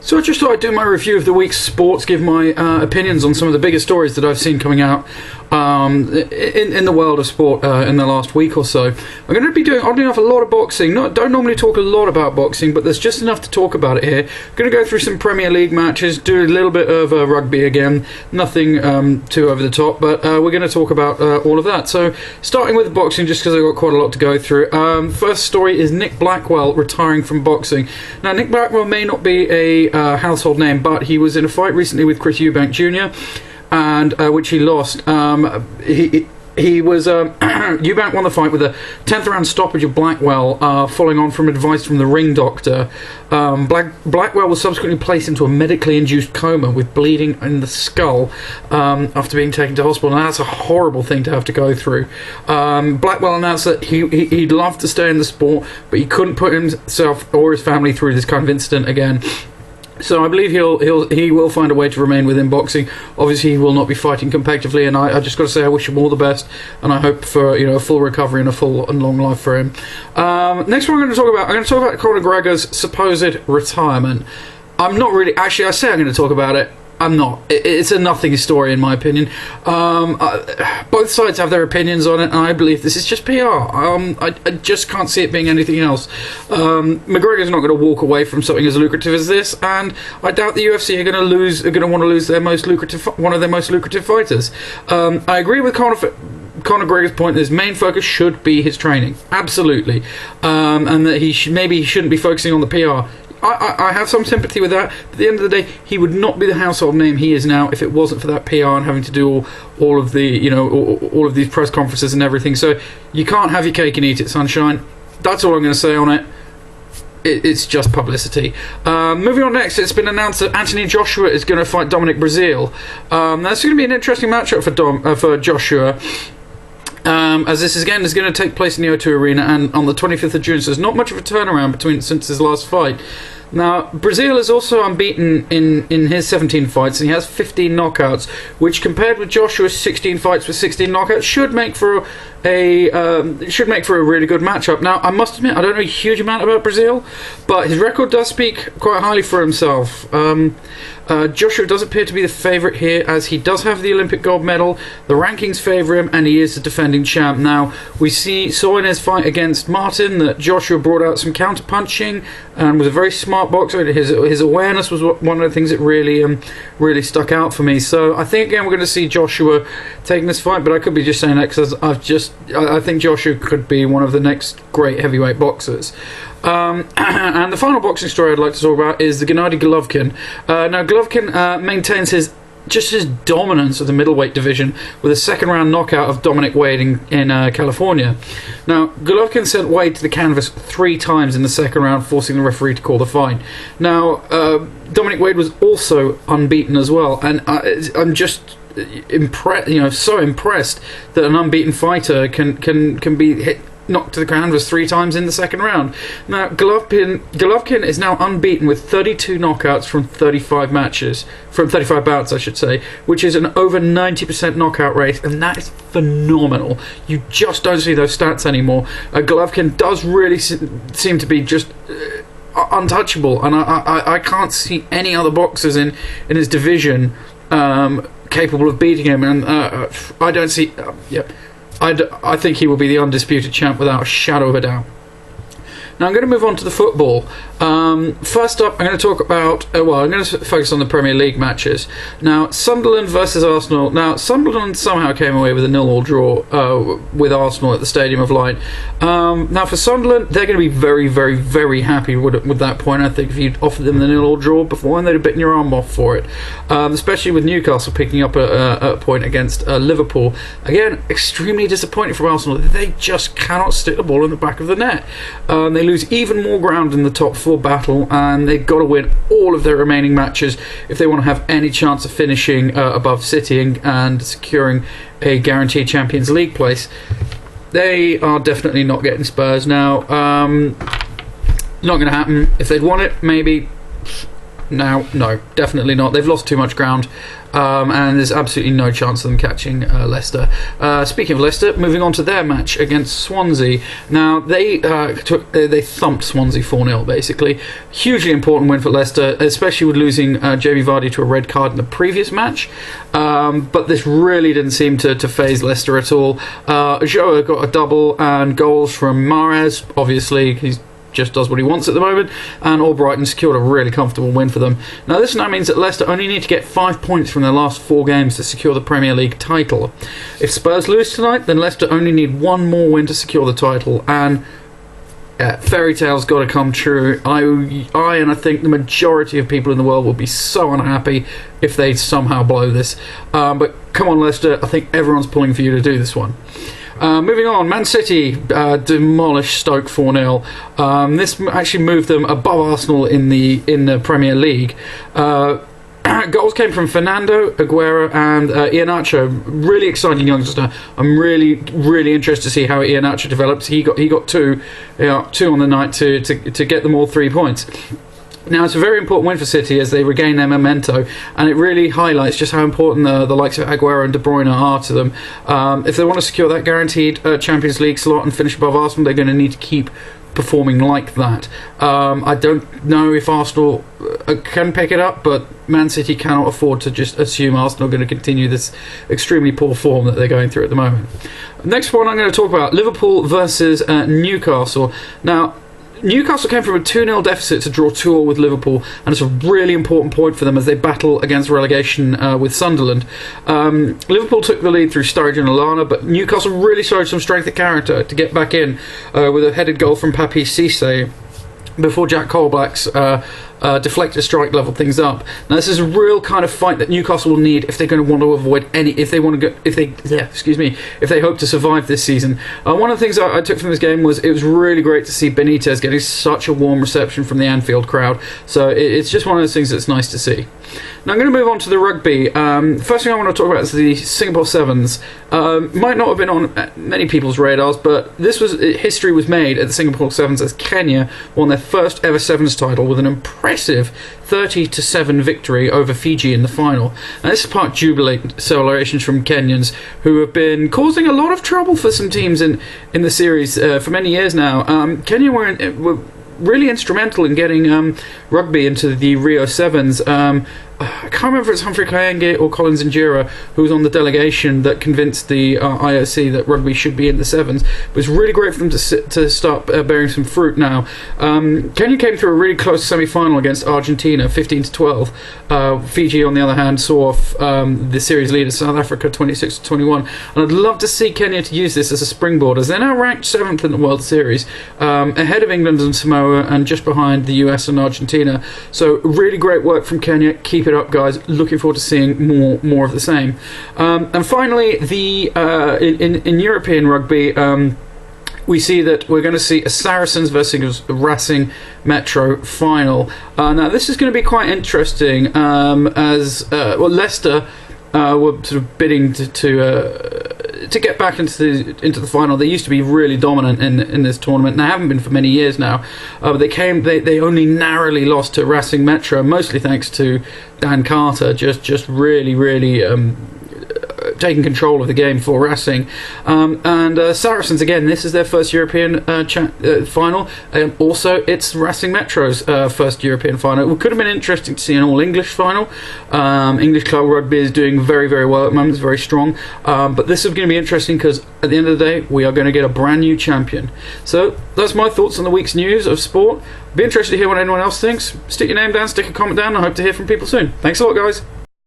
So I just thought I'd do my review of the week's sports, give my opinions on some of the biggest stories that I've seen coming out in the world of sport in the last week or so. I'm going to be doing, oddly enough, a lot of boxing. Don't normally talk a lot about boxing, but there's just enough to talk about it here. I'm going to go through some Premier League matches, do a little bit of rugby again. Nothing too over the top, but we're going to talk about all of that. So starting with boxing, just because I've got quite a lot to go through. First story is Nick Blackwell retiring from boxing. Now, Nick Blackwell may not be a household name, but he was in a fight recently with Chris Eubank Jr., and which he lost. He was Eubank won the fight with a 10th round stoppage of Blackwell, following on from advice from the ring doctor. Blackwell was subsequently placed into a medically induced coma with bleeding in the skull after being taken to hospital, and that's a horrible thing to have to go through. Blackwell announced that he'd love to stay in the sport, but he couldn't put himself or his family through this kind of incident again. So I believe he will find a way to remain within boxing. Obviously, he will not be fighting competitively, and I just got to say I wish him all the best, and I hope for a full recovery and a full and long life for him. Next one I'm going to talk about Conor McGregor's supposed retirement. I'm not really, actually I say I'm going to talk about it. I'm not. It's a nothing story in my opinion. Both sides have their opinions on it, and I believe this is just PR. I just can't see it being anything else. McGregor's not going to walk away from something as lucrative as this, and I doubt the UFC are going to want to lose one of their most lucrative fighters. I agree with Conor McGregor's point that his main focus should be his training, absolutely, and that he shouldn't be focusing on the PR. I have some sympathy with that, but at the end of the day, he would not be the household name he is now if it wasn't for that PR and having to do all of the all of these press conferences and everything. So you can't have your cake and eat it, sunshine. That's all I'm going to say on it. It's just publicity. Moving on next, it's been announced that Anthony Joshua is going to fight Dominic Breazeale. That's going to be an interesting matchup for Joshua. As this is going to take place in the O2 Arena and on the 25th of June, so there's not much of a turnaround since his last fight. Now, Breazeale is also unbeaten in his 17 fights, and he has 15 knockouts, which compared with Joshua's 16 fights with 16 knockouts should make for a really good matchup. Now, I must admit, I don't know a huge amount about Breazeale, but his record does speak quite highly for himself. Joshua does appear to be the favourite here, as he does have the Olympic gold medal, the rankings favour him, and he is the defending champ. Now, we saw in his fight against Martin that Joshua brought out some counter-punching and was a very smart boxer. His awareness was one of the things that really stuck out for me. So I think, again, we're going to see Joshua taking this fight, but I could be just saying that because I think Joshua could be one of the next great heavyweight boxers. And the final boxing story I'd like to talk about is the Gennady Golovkin. Now, Golovkin maintains his dominance of the middleweight division with a second round knockout of Dominic Wade in California. Now, Golovkin sent Wade to the canvas 3 times in the second round, forcing the referee to call the fight. Now, Dominic Wade was also unbeaten as well, and I'm just so impressed that an unbeaten fighter can be knocked to the canvas 3 times in the second round. Now, Golovkin is now unbeaten with 32 knockouts from 35 bouts, I should say, which is an over 90% knockout rate, and that is phenomenal. You just don't see those stats anymore. Golovkin does really seem to be just untouchable, and I can't see any other boxers in his division capable of beating him, and I don't see. I think he will be the undisputed champ without a shadow of a doubt. Now I'm going to move on to the football. First up, I'm going to talk about, I'm going to focus on the Premier League matches. Now, Sunderland versus Arsenal. Now, Sunderland somehow came away with a 0-0 draw with Arsenal at the Stadium of Light. Now, for Sunderland, they're going to be very, very, very happy with that point. I think if you'd offered them the 0-0 draw before, they'd have bitten your arm off for it. Especially with Newcastle picking up a point against Liverpool. Again, extremely disappointing for Arsenal. They just cannot stick the ball in the back of the net. They lose even more ground in the top 4 battle, and they've got to win all of their remaining matches if they want to have any chance of finishing above City and securing a guaranteed Champions League place. They are definitely not getting Spurs now. Not going to happen. If they'd won it, maybe. now? No, definitely not. They've lost too much ground, and there's absolutely no chance of them catching Leicester. Speaking of Leicester, moving on to their match against Swansea. Now, they thumped Swansea 4-0, basically. Hugely important win for Leicester, especially with losing Jamie Vardy to a red card in the previous match. But this really didn't seem to faze Leicester at all. Joa got a double and goals from Mahrez. Obviously, he's just does what he wants at the moment, and Albrighton secured a really comfortable win for them. Now this now means that Leicester only need to get 5 points from their last 4 games to secure the Premier League title. If Spurs lose tonight, then Leicester only need 1 more win to secure the title, and fairy tale's got to come true. I and I think the majority of people in the world will be so unhappy if they somehow blow this. But come on, Leicester, I think everyone's pulling for you to do this one. Moving on, Man City demolished Stoke 4-0. This actually moved them above Arsenal in the Premier League. Goals came from Fernando, Aguero and Iheanacho. Really exciting youngster. I'm really interested to see how Iheanacho develops. He got two on the night to get them all 3 points. Now, it's a very important win for City as they regain their memento, and it really highlights just how important the likes of Aguero and De Bruyne are to them. If they want to secure that guaranteed Champions League slot and finish above Arsenal, they're going to need to keep performing like that. I don't know if Arsenal can pick it up, but Man City cannot afford to just assume Arsenal are going to continue this extremely poor form that they're going through at the moment. Next one I'm going to talk about, Liverpool versus Newcastle. Now, Newcastle came from a 2-0 deficit to draw 2-2 with Liverpool, and it's a really important point for them as they battle against relegation with Sunderland. Liverpool took the lead through Sturridge and Lallana, but Newcastle really showed some strength of character to get back in with a headed goal from Papi Cissé before Jack Colback's deflected strike leveled things up. Now this is a real kind of fight that Newcastle will need if they're going to want to avoid if they hope to survive this season. One of the things I took from this game was it was really great to see Benitez getting such a warm reception from the Anfield crowd. So it's just one of those things that's nice to see. Now I'm going to move on to the rugby. First thing I want to talk about is the Singapore Sevens. Might not have been on many people's radars, but history was made at the Singapore Sevens as Kenya won their first ever Sevens title with an impressive 30-7 victory over Fiji in the final. And this sparked jubilant celebrations from Kenyans who have been causing a lot of trouble for some teams in the series for many years now. Kenya were really instrumental in getting rugby into the Rio Sevens. I can't remember if it's Humphrey Kayenge or Collins Injera who was on the delegation that convinced the IOC that rugby should be in the Sevens. But it's really great for them to start bearing some fruit now. Kenya came through a really close semi-final against Argentina, 15-12. Fiji, on the other hand, saw off the series leader South Africa 26-21. And I'd love to see Kenya to use this as a springboard, as they're now ranked 7th in the World Series, ahead of England and Samoa, and just behind the US and Argentina. So really great work from Kenya. Keep it up, guys. Looking forward to seeing more of the same. And finally, in European rugby, we see that we're going to see a Saracens versus Racing Metro final. Now, this is going to be quite interesting, as Leicester were sort of bidding to get back into the final. They used to be really dominant in this tournament, and they haven't been for many years now. But they only narrowly lost to Racing Metro, mostly thanks to Dan Carter just really taking control of the game for Racing. And Saracens, again, this is their first European final. Also, it's Racing Metro's first European final. It could have been interesting to see an all-English final. English club rugby is doing very, very well at the moment. It's very strong. But this is going to be interesting because at the end of the day, we are going to get a brand new champion. So that's my thoughts on the week's news of sport. Be interested to hear what anyone else thinks. Stick your name down, stick a comment down. I hope to hear from people soon. Thanks a lot, guys.